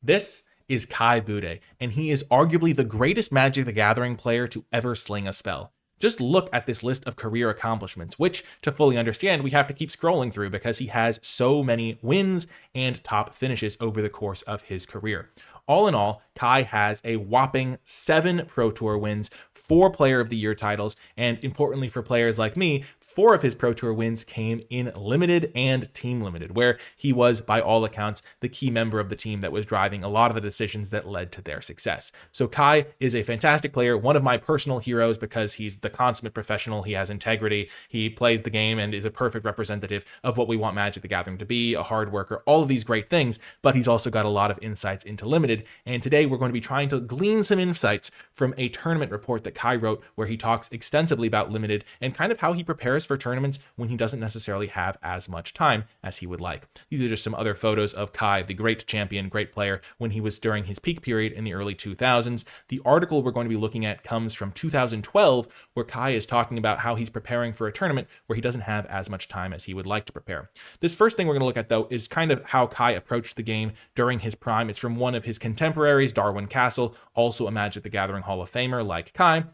This is Kai Budde, and he is arguably the greatest Magic the Gathering player to ever sling a spell. Just look at this list of career accomplishments, which, to fully understand, we have to keep scrolling through because he has so many wins and top finishes over the course of his career. All in all, Kai has a whopping 7 Pro Tour wins, 4 Player of the Year titles, and importantly for players like me, 4 of his Pro Tour wins came in Limited and Team Limited, where he was, by all accounts, the key member of the team that was driving a lot of the decisions that led to their success. So Kai is a fantastic player, one of my personal heroes because he's the consummate professional, he has integrity, he plays the game and is a perfect representative of what we want Magic the Gathering to be, a hard worker, all of these great things, but he's also got a lot of insights into Limited, and today we're going to be trying to glean some insights from a tournament report that Kai wrote where he talks extensively about Limited and kind of how he prepares for tournaments when he doesn't necessarily have as much time as he would like. These are just some other photos of Kai, the great champion, great player, when he was during his peak period in the early 2000s. The article we're going to be looking at comes from 2012, where Kai is talking about how he's preparing for a tournament where he doesn't have as much time as he would like to prepare. This first thing we're going to look at, though, is kind of how Kai approached the game during his prime. It's from one of his contemporaries, Darwin Castle, also a Magic the Gathering Hall of Famer like Kai.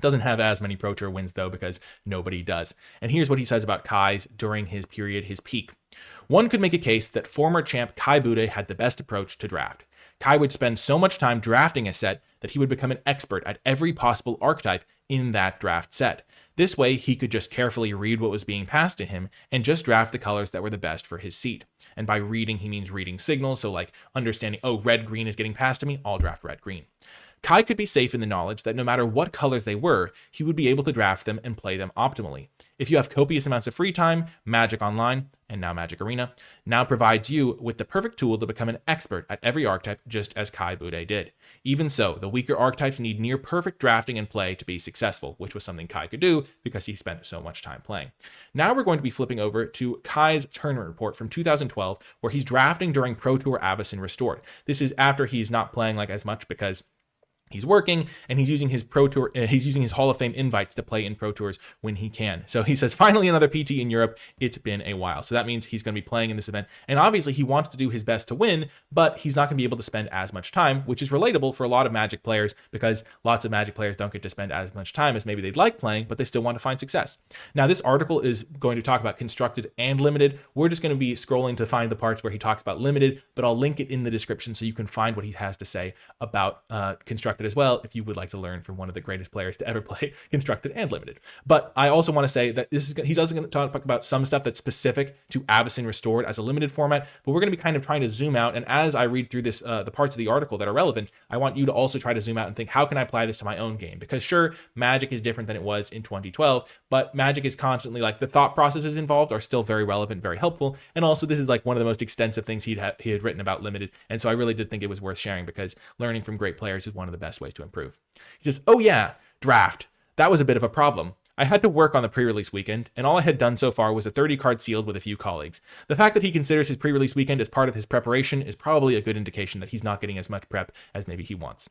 Doesn't have as many Pro Tour wins, though, because nobody does. And here's what he says about Kai's during his period, his peak. One could make a case that former champ Kai Budde had the best approach to draft. Kai would spend so much time drafting a set that he would become an expert at every possible archetype in that draft set. This way, he could just carefully read what was being passed to him and just draft the colors that were the best for his seat. And by reading, he means reading signals, so like understanding, oh, red-green is getting passed to me, I'll draft red-green. Kai could be safe in the knowledge that no matter what colors they were, he would be able to draft them and play them optimally. If you have copious amounts of free time, Magic Online, and now Magic Arena, now provides you with the perfect tool to become an expert at every archetype just as Kai Budde did. Even so, the weaker archetypes need near perfect drafting and play to be successful, which was something Kai could do because he spent so much time playing. Now we're going to be flipping over to Kai's tournament report from 2012, where he's drafting during Pro Tour Avacyn Restored. This is after he's not playing like as much because he's working and he's using his Pro Tour, he's using his Hall of Fame invites to play in Pro Tours when he can. So he says, finally another PT in Europe. It's been a while. So that means he's going to be playing in this event. And obviously he wants to do his best to win, but he's not going to be able to spend as much time, which is relatable for a lot of Magic players because lots of Magic players don't get to spend as much time as maybe they'd like playing, but they still want to find success. Now this article is going to talk about Constructed and Limited. We're just going to be scrolling to find the parts where he talks about Limited, but I'll link it in the description so you can find what he has to say about Constructed as well, if you would like to learn from one of the greatest players to ever play Constructed and Limited. But I also want to say that he doesn't talk about some stuff that's specific to Avacyn Restored as a limited format, but we're going to be kind of trying to zoom out. And as I read through this, the parts of the article that are relevant, I want you to also try to zoom out and think, how can I apply this to my own game? Because sure, Magic is different than it was in 2012, but Magic is constantly like the thought processes involved are still very relevant, very helpful. And also this is like one of the most extensive things he had written about Limited. And so I really did think it was worth sharing because learning from great players is one of the best ways to improve. He says, oh yeah, draft. That was a bit of a problem. I had to work on the pre-release weekend, and all I had done so far was a 30-card sealed with a few colleagues. The fact that he considers his pre-release weekend as part of his preparation is probably a good indication that he's not getting as much prep as maybe he wants.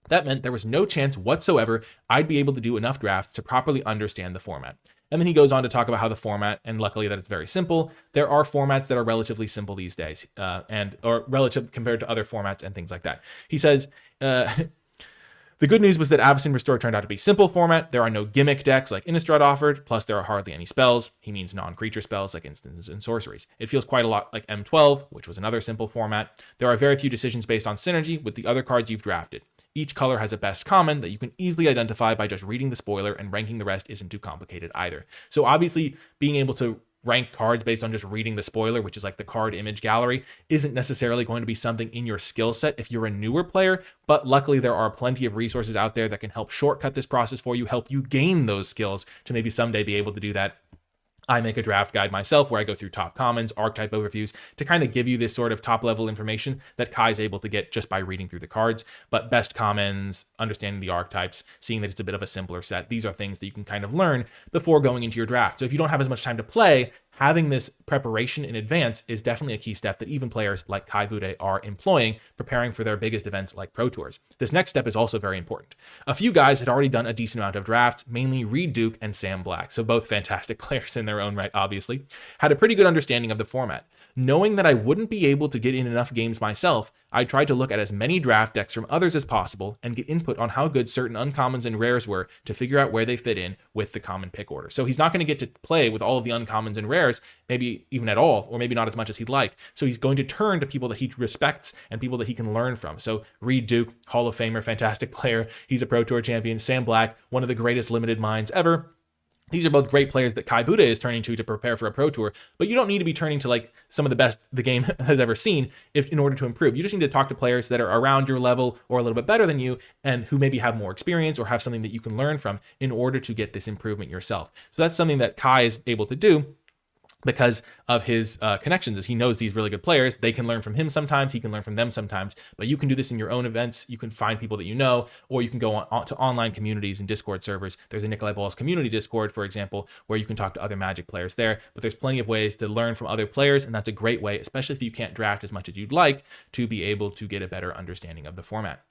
That meant there was no chance whatsoever I'd be able to do enough drafts to properly understand the format. And then he goes on to talk about how the format, and luckily that it's very simple. There are formats that are relatively simple these days, or relative compared to other formats and things like that. He says, the good news was that Avacyn Restored turned out to be simple format. There are no gimmick decks like Innistrad offered, plus there are hardly any spells. He means non-creature spells like instances and sorceries. It feels quite a lot like M12, which was another simple format. There are very few decisions based on synergy with the other cards you've drafted. Each color has a best common that you can easily identify by just reading the spoiler, and ranking the rest isn't too complicated either. So obviously being able to rank cards based on just reading the spoiler, which is like the card image gallery, isn't necessarily going to be something in your skill set if you're a newer player, but luckily there are plenty of resources out there that can help shortcut this process for you, help you gain those skills to maybe someday be able to do that. I make a draft guide myself where I go through top commons, archetype overviews to kind of give you this sort of top level information that Kai's able to get just by reading through the cards. But best commons, understanding the archetypes, seeing that it's a bit of a simpler set, these are things that you can kind of learn before going into your draft. So if you don't have as much time to play, having this preparation in advance is definitely a key step that even players like Kai Budde are employing, preparing for their biggest events like Pro Tours. This next step is also very important. A few guys had already done a decent amount of drafts, mainly Reed Duke and Sam Black, so both fantastic players in their own right, obviously, had a pretty good understanding of the format. Knowing that I wouldn't be able to get in enough games myself, I tried to look at as many draft decks from others as possible and get input on how good certain uncommons and rares were to figure out where they fit in with the common pick order. So he's not going to get to play with all of the uncommons and rares, maybe even at all, or maybe not as much as he'd like. So he's going to turn to people that he respects and people that he can learn from. So Reed Duke, Hall of Famer, fantastic player. He's a Pro Tour champion. Sam Black, one of the greatest limited minds ever. These are both great players that Kai Budde is turning to prepare for a Pro Tour, but you don't need to be turning to like some of the best the game has ever seen in order to improve. You just need to talk to players that are around your level or a little bit better than you and who maybe have more experience or have something that you can learn from in order to get this improvement yourself. So that's something that Kai is able to do because of his connections, as he knows these really good players. They can learn from him sometimes, he can learn from them sometimes, but you can do this in your own events. You can find people that you know, or you can go on to online communities and Discord servers. There's a NicolaiBolas community Discord, for example, where you can talk to other Magic players there, but there's plenty of ways to learn from other players, and that's a great way, especially if you can't draft as much as you'd like, to be able to get a better understanding of the format.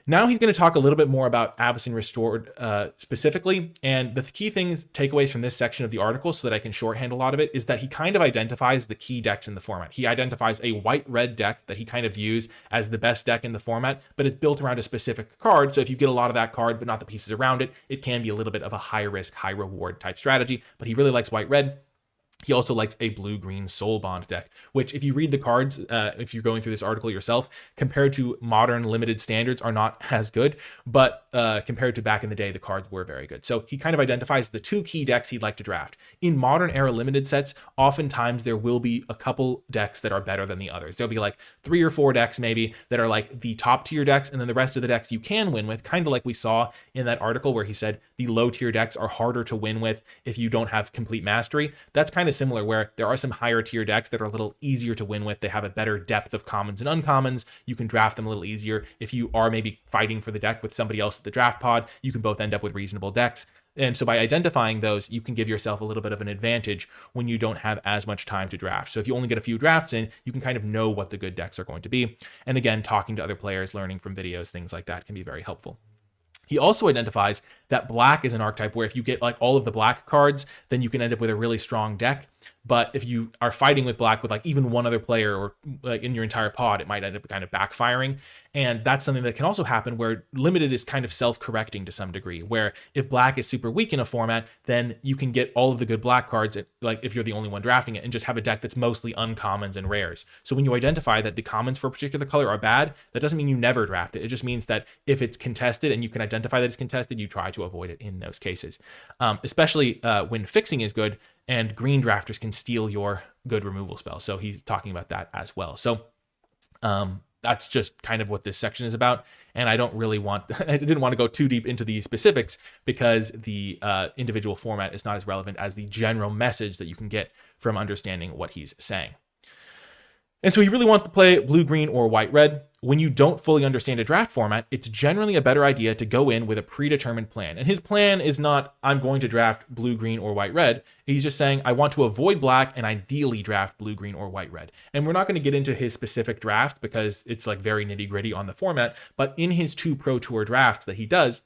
Now he's going to talk a little bit more about Avacyn Restored specifically, and the key things, takeaways from this section of the article, so that I can shorthand a lot of it, is that he kind of identifies the key decks in the format. He identifies a white-red deck that he kind of views as the best deck in the format, but it's built around a specific card, so if you get a lot of that card but not the pieces around it, it can be a little bit of a high-risk, high-reward type strategy, but he really likes white-red. He also likes a blue-green Soul Bond deck, which if you read the cards, if you're going through this article yourself, compared to modern limited standards are not as good, but compared to back in the day, the cards were very good. So he kind of identifies the two key decks he'd like to draft. In modern era limited sets, oftentimes there will be a couple decks that are better than the others. There'll be like 3 or 4 decks maybe that are like the top tier decks, and then the rest of the decks you can win with, kind of like we saw in that article where he said the low tier decks are harder to win with if you don't have complete mastery. That's kind of similar, where there are some higher tier decks that are a little easier to win with. They have a better depth of commons and uncommons. You can draft them a little easier. If you are maybe fighting for the deck with somebody else at the draft pod, you can both end up with reasonable decks. And so by identifying those, you can give yourself a little bit of an advantage when you don't have as much time to draft. So if you only get a few drafts in, you can kind of know what the good decks are going to be. And again, talking to other players, learning from videos, things like that can be very helpful. He also identifies that black is an archetype where if you get like all of the black cards, then you can end up with a really strong deck. But if you are fighting with black with like even one other player or like in your entire pod, it might end up kind of backfiring. And that's something that can also happen where limited is kind of self-correcting to some degree, where if black is super weak in a format, then you can get all of the good black cards, like if you're the only one drafting it, and just have a deck that's mostly uncommons and rares. So when you identify that the commons for a particular color are bad, that doesn't mean you never draft it. It just means that if it's contested and you can identify that it's contested, you try to avoid it in those cases. Especially when fixing is good, and green drafters can steal your good removal spell. So he's talking about that as well. So that's just kind of what this section is about. And I didn't want to go too deep into the specifics because the individual format is not as relevant as the general message that you can get from understanding what he's saying. And so he really wants to play blue-green or white-red. When you don't fully understand a draft format, it's generally a better idea to go in with a predetermined plan. And his plan is not, I'm going to draft blue-green or white-red. He's just saying, I want to avoid black and ideally draft blue-green or white-red. And we're not going to get into his specific draft because it's like very nitty-gritty on the format. But in his 2 Pro Tour drafts that he does,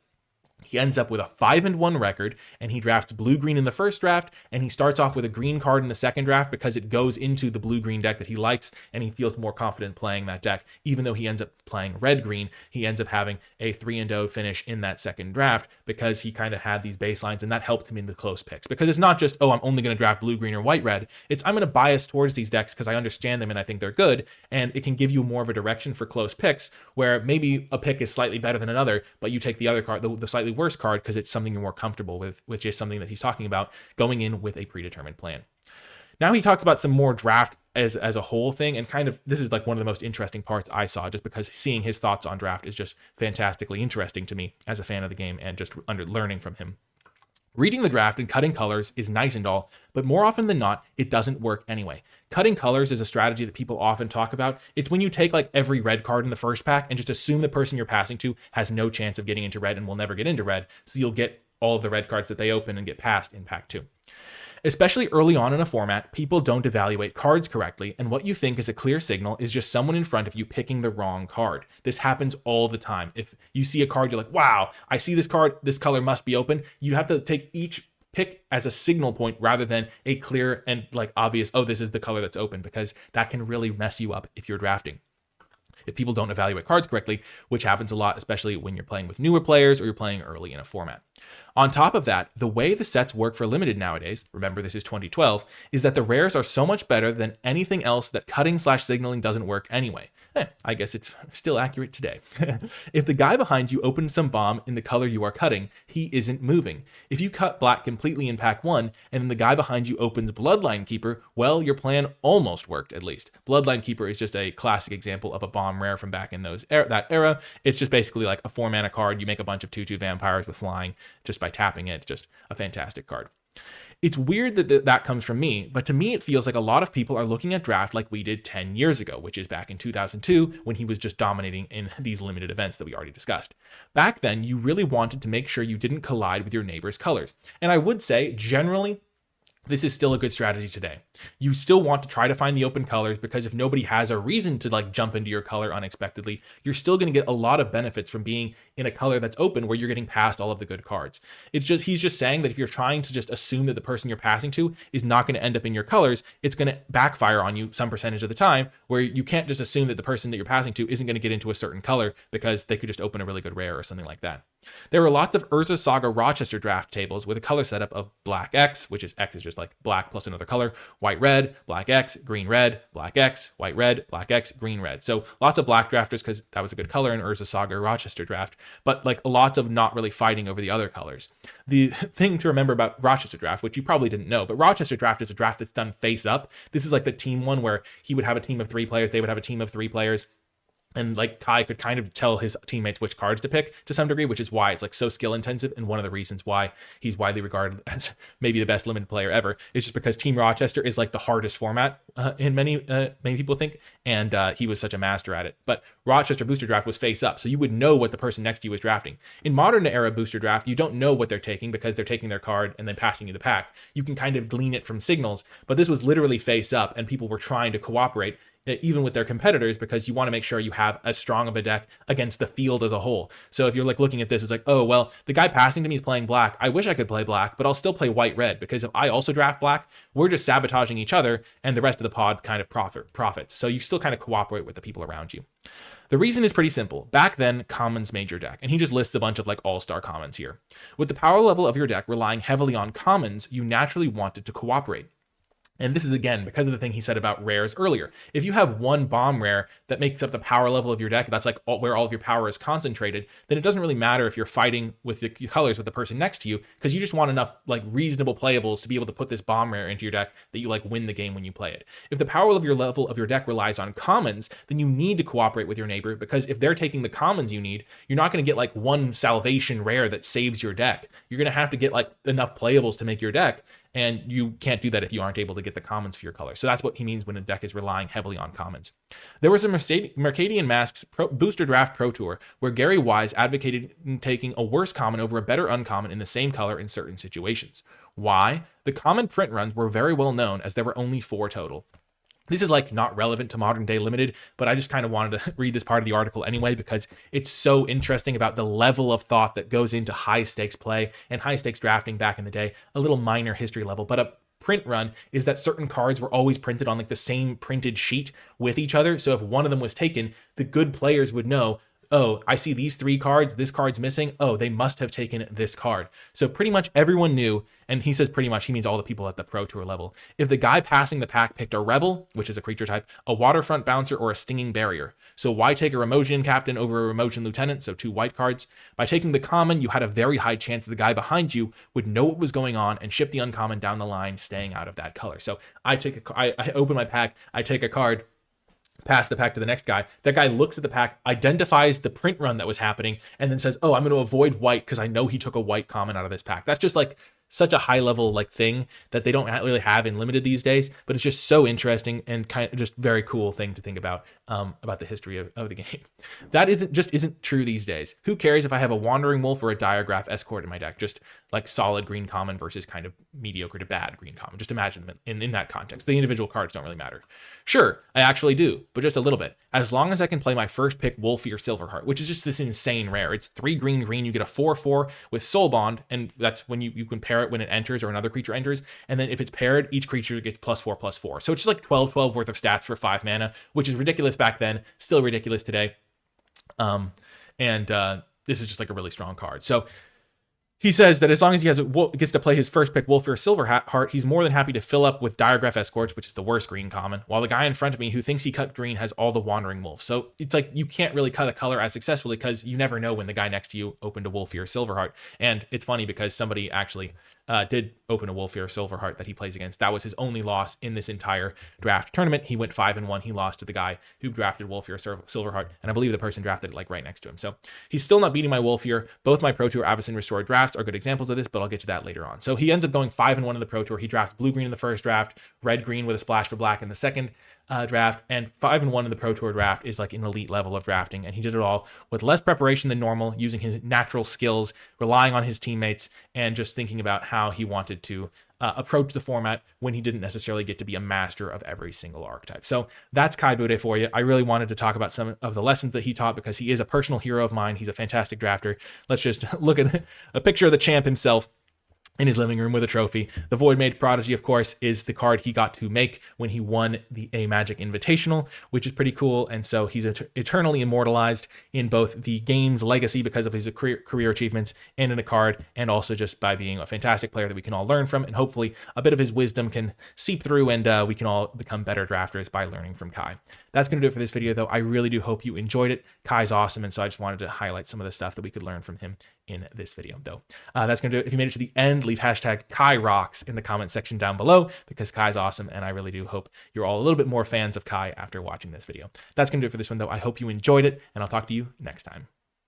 he ends up with a 5-1 record, and he drafts blue-green in the first draft, and he starts off with a green card in the second draft because it goes into the blue-green deck that he likes, and he feels more confident playing that deck. Even though he ends up playing red-green, he ends up having a 3-0 finish in that second draft because he kind of had these baselines, and that helped him in the close picks. Because it's not just, oh, I'm only going to draft blue-green or white-red. It's, I'm going to bias towards these decks because I understand them and I think they're good, and it can give you more of a direction for close picks where maybe a pick is slightly better than another, but you take the other card, the slightly worse card, because it's something you're more comfortable with, which is something that he's talking about, going in with a predetermined plan. Now he talks about some more draft as a whole thing, and kind of this is like one of the most interesting parts I saw, just because seeing his thoughts on draft is just fantastically interesting to me as a fan of the game and just learning from him. Reading the draft and cutting colors is nice and all, but more often than not, it doesn't work anyway. Cutting colors is a strategy that people often talk about. It's when you take like every red card in the first pack and just assume the person you're passing to has no chance of getting into red and will never get into red, so you'll get all of the red cards that they open and get passed in pack 2. Especially early on in a format, people don't evaluate cards correctly, and what you think is a clear signal is just someone in front of you picking the wrong card. This happens all the time. If you see a card, you're like, wow, I see this card, this color must be open. You have to take each pick as a signal point rather than a clear and like obvious, oh, this is the color that's open, because that can really mess you up if you're drafting. If people don't evaluate cards correctly, which happens a lot, especially when you're playing with newer players or you're playing early in a format. On top of that, the way the sets work for limited nowadays, remember this is 2012, is that the rares are so much better than anything else that cutting/signaling doesn't work anyway. I guess it's still accurate today. If the guy behind you opens some bomb in the color you are cutting, he isn't moving. If you cut black completely in pack 1, and then the guy behind you opens Bloodline Keeper, well, your plan almost worked, at least. Bloodline Keeper is just a classic example of a bomb rare from back in that era. It's just basically like a 4-mana card. You make a bunch of 2/2 vampires with flying just by tapping it. It's just a fantastic card. It's weird that that comes from me, but to me it feels like a lot of people are looking at draft like we did 10 years ago, which is back in 2002 when he was just dominating in these limited events that we already discussed. Back then, you really wanted to make sure you didn't collide with your neighbor's colors. And I would say, generally, this is still a good strategy today. You still want to try to find the open colors, because if nobody has a reason to like jump into your color unexpectedly, you're still going to get a lot of benefits from being in a color that's open where you're getting past all of the good cards. He's just saying that if you're trying to just assume that the person you're passing to is not going to end up in your colors, it's going to backfire on you some percentage of the time, where you can't just assume that the person that you're passing to isn't going to get into a certain color because they could just open a really good rare or something like that. There were lots of Urza Saga Rochester draft tables with a color setup of black X, which is X is just like black plus another color, white red, black X, green red, black X, white red, black X, green red. So lots of black drafters because that was a good color in Urza Saga Rochester draft, but like lots of not really fighting over the other colors. The thing to remember about Rochester draft, which you probably didn't know, but Rochester draft is a draft that's done face up. This is like the team one where he would have a team of 3 players, they would have a team of 3 players. And like Kai could kind of tell his teammates which cards to pick to some degree, which is why it's like so skill intensive. And one of the reasons why he's widely regarded as maybe the best limited player ever is just because Team Rochester is like the hardest format in many people think. And he was such a master at it. But Rochester booster draft was face up, so you would know what the person next to you was drafting. In modern era booster draft, you don't know what they're taking because they're taking their card and then passing you the pack. You can kind of glean it from signals, but this was literally face up, and people were trying to cooperate even with their competitors, because you want to make sure you have as strong of a deck against the field as a whole. So if you're like looking at this, it's like, oh, well, the guy passing to me is playing black. I wish I could play black, but I'll still play white red, because if I also draft black, we're just sabotaging each other and the rest of the pod kind of profits. So you still kind of cooperate with the people around you. The reason is pretty simple. Back then, commons made your deck, and he just lists a bunch of like all-star commons here. With the power level of your deck relying heavily on commons, you naturally wanted to cooperate. And this is, again, because of the thing he said about rares earlier. If you have one bomb rare that makes up the power level of your deck, that's like where all of your power is concentrated, then it doesn't really matter if you're fighting with the colors with the person next to you, because you just want enough like reasonable playables to be able to put this bomb rare into your deck that you like win the game when you play it. If the power of your level of your deck relies on commons, then you need to cooperate with your neighbor, because if they're taking the commons you need, you're not going to get like one salvation rare that saves your deck. You're going to have to get like enough playables to make your deck. And you can't do that if you aren't able to get the commons for your color. So that's what he means when a deck is relying heavily on commons. There was a Mercadian Masks Booster Draft Pro Tour where Gary Wise advocated taking a worse common over a better uncommon in the same color in certain situations. Why? The common print runs were very well known, as there were only 4 total. This is like not relevant to modern day limited, but I just kind of wanted to read this part of the article anyway, because it's so interesting about the level of thought that goes into high stakes play and high stakes drafting back in the day. A little minor history level, but a print run is that certain cards were always printed on like the same printed sheet with each other. So if one of them was taken, the good players would know, oh, I see these 3 cards, this card's missing. Oh, they must have taken this card. So pretty much everyone knew, and he says pretty much, he means all the people at the Pro Tour level. If the guy passing the pack picked a Rebel, which is a creature type, a Waterfront Bouncer, or a Stinging Barrier. So why take a Remosian Captain over a Remosian Lieutenant, so 2 white cards? By taking the common, you had a very high chance that the guy behind you would know what was going on and ship the uncommon down the line, staying out of that color. So I open my pack, I take a card, pass the pack to the next guy. That guy looks at the pack, identifies the print run that was happening, and then says, oh, I'm going to avoid white because I know he took a white common out of this pack. That's just like such a high level like thing that they don't really have in limited these days, but it's just so interesting and kind of just very cool thing to think about. about the history of the game. That isn't true these days. Who cares if I have a Wandering Wolf or a Diagraph Escort in my deck? Just like solid green common versus kind of mediocre to bad green common. Just imagine them in that context. The individual cards don't really matter. Sure, I actually do, but just a little bit. As long as I can play my first pick Wolfie or Silverheart, which is just this insane rare. It's 3 green green. You get a 4/4 with Soul Bond, and that's when you can pair it when it enters or another creature enters. And then if it's paired, each creature gets +4/+4. So it's just like 12 worth of stats for 5 mana, which is ridiculous back then, still ridiculous today. This is just like a really strong card. So he says that as long as he gets to play his first pick Wolfie or Silverheart, he's more than happy to fill up with Diagraph Escorts, which is the worst green common, while the guy in front of me who thinks he cut green has all the Wandering Wolves. So it's like you can't really cut a color as successfully because you never know when the guy next to you opened a Wolfie or Silverheart. And it's funny because somebody actually did open a Wolfie or Silverheart that he plays against. That was his only loss in this entire draft tournament. He went 5-1. He lost to the guy who drafted Wolfie or Silverheart, and I believe the person drafted it like right next to him. So he's still not beating my Wolfie. Both my Pro Tour Avacyn Restored drafts are good examples of this, but I'll get to that later on. So he ends up going 5-1 in the Pro Tour. He drafts blue-green in the first draft, red-green with a splash for black in the second draft, and 5-1 in the Pro Tour draft is like an elite level of drafting, and he did it all with less preparation than normal, using his natural skills, relying on his teammates, and just thinking about how he wanted to approach the format when he didn't necessarily get to be a master of every single archetype. So that's Kai Budde for you. I really wanted to talk about some of the lessons that he taught because he is a personal hero of mine. He's a fantastic drafter. Let's just look at a picture of the champ himself in his living room with a trophy. The Voidmage Prodigy, of course, is the card he got to make when he won the A Magic Invitational, which is pretty cool. And so he's eternally immortalized in both the game's legacy because of his career achievements and in a card, and also just by being a fantastic player that we can all learn from. And hopefully a bit of his wisdom can seep through and we can all become better drafters by learning from Kai. That's going to do it for this video, though. I really do hope you enjoyed it. Kai's awesome, and so I just wanted to highlight some of the stuff that we could learn from him in this video, though. That's going to do it. If you made it to the end, leave hashtag #KaiRocks in the comment section down below because Kai's awesome, and I really do hope you're all a little bit more fans of Kai after watching this video. That's going to do it for this one, though. I hope you enjoyed it, and I'll talk to you next time.